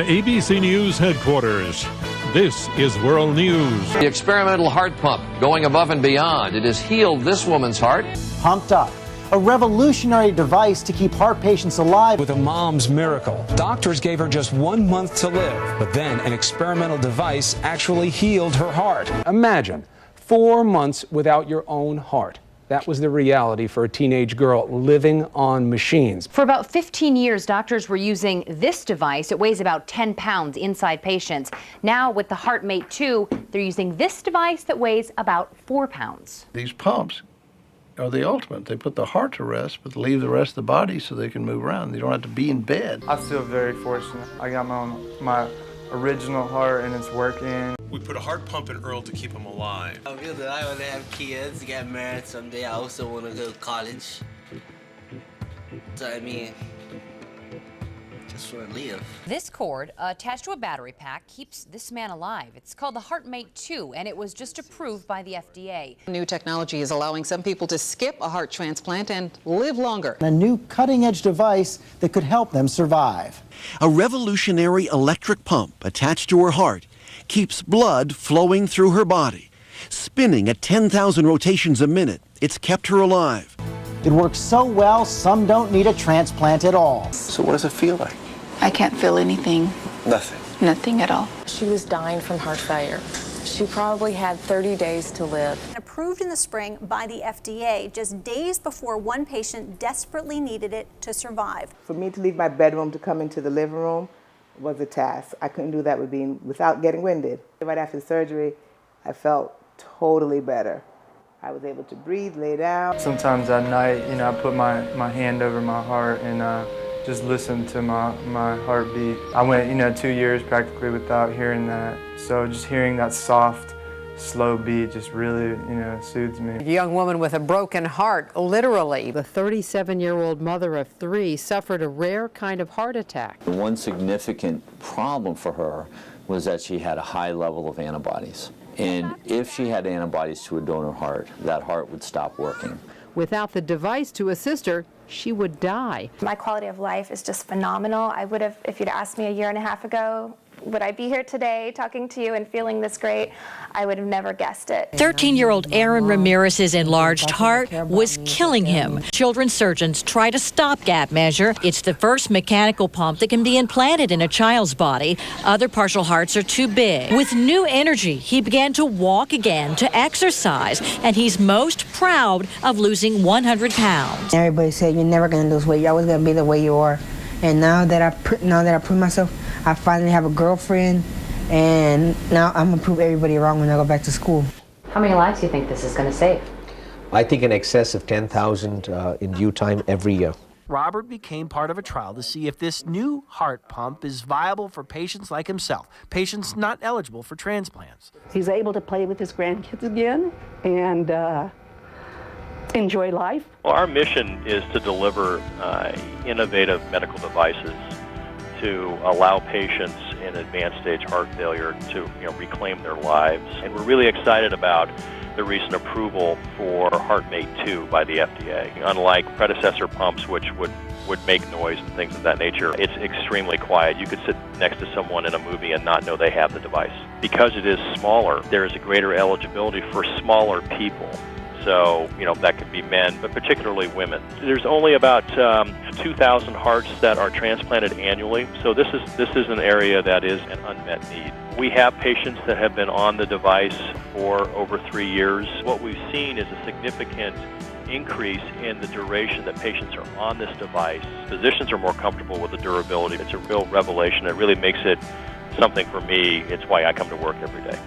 ABC News headquarters, this is World News. The experimental heart pump going above and beyond. It has healed this woman's heart. Pumped Up, a revolutionary device to keep heart patients alive. With a mom's miracle, doctors gave her just 1 month to live, but then an experimental device actually healed her heart. Imagine 4 months without your own heart. That was the reality for a teenage girl living on machines. For about 15 years, doctors were using this device. It weighs about 10 pounds inside patients. Now, with the HeartMate 2, they're using this device that weighs about 4 pounds. These pumps are the ultimate. They put the heart to rest, but leave the rest of the body so they can move around. They don't have to be in bed. I feel very fortunate. I got my original heart and it's working. We put a heart pump in Earl to keep him alive. I feel that I want to have kids, get married someday. I also want to go to college. So I mean, just want to live. This cord, attached to a battery pack, keeps this man alive. It's called the HeartMate 2, and it was just approved by the FDA. New technology is allowing some people to skip a heart transplant and live longer. A new cutting-edge device that could help them survive. A revolutionary electric pump attached to her heart keeps blood flowing through her body. Spinning at 10,000 rotations a minute, it's kept her alive. It works so well, some don't need a transplant at all. So what does it feel like? I can't feel anything. Nothing. Nothing at all. She was dying from heart failure. She probably had 30 days to live. Approved in the spring by the FDA, just days before one patient desperately needed it to survive. For me to leave my bedroom to come into the living room was a task. I couldn't do that without getting winded. Right after the surgery, I felt totally better. I was able to breathe, lay down. Sometimes at night, I put my hand over my heart and just listen to my heartbeat. I went, 2 years practically without hearing that. So just hearing that soft, slow beat just really, soothes me. A young woman with a broken heart, literally. The 37-year-old mother of 3 suffered a rare kind of heart attack. One significant problem for her was that she had a high level of antibodies. And if she had antibodies to a donor heart, that heart would stop working. Without the device to assist her, she would die. My quality of life is just phenomenal. I would have, if you'd asked me a year and a half ago, would I be here today talking to you and feeling this great? I would have never guessed it. 13-year-old Aaron Ramirez's enlarged heart was killing him. Children's surgeons tried a stopgap measure. It's the first mechanical pump that can be implanted in a child's body. Other partial hearts are too big. With new energy, he began to walk again, to exercise, and he's most proud of losing 100 pounds. Everybody said you're never going to lose weight. You're always going to be the way you are. And now that I prove myself, I finally have a girlfriend, and now I'm gonna prove everybody wrong when I go back to school. How many lives do you think this is going to save? I think in excess of 10,000 in due time every year. Robert became part of a trial to see if this new heart pump is viable for patients like himself, patients not eligible for transplants. He's able to play with his grandkids again and enjoy life. Well, our mission is to deliver innovative medical devices to allow patients in advanced stage heart failure to reclaim their lives. And we're really excited about the recent approval for HeartMate 2 by the FDA. Unlike predecessor pumps, which would make noise and things of that nature, it's extremely quiet. You could sit next to someone in a movie and not know they have the device. Because it is smaller, there is a greater eligibility for smaller people. So, that could be men, but particularly women. There's only about 2,000 hearts that are transplanted annually, so this is an area that is an unmet need. We have patients that have been on the device for over 3 years. What we've seen is a significant increase in the duration that patients are on this device. Physicians are more comfortable with the durability. It's a real revelation. It really makes it something for me. It's why I come to work every day.